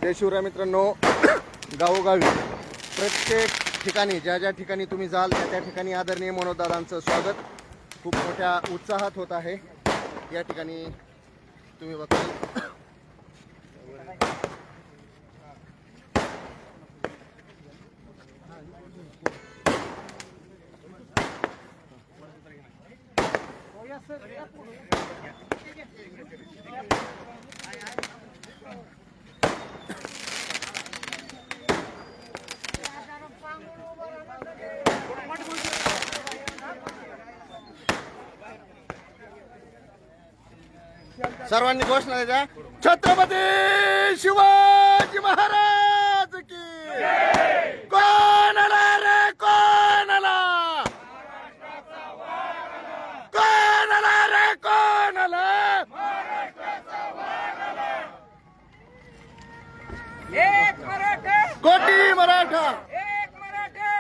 जय शिवराय मित्रांनो, गावोगावी प्रत्येक ठिकाणी ज्या ज्या ठिकाणी तुम्ही जाल त्या ठिकाणी आदरणीय मनोजदादांचं स्वागत खूप मोठ्या उत्साहात होत आहे। या ठिकाणी तुम्ही बघता सर्वांनी घोषणा द्या, छत्रपती शिवाजी महाराज की। कोण आला रे, कोण आला, कोण आला रे, कोण आला, एक मराठा, कोटी मराठा, एक मराठा।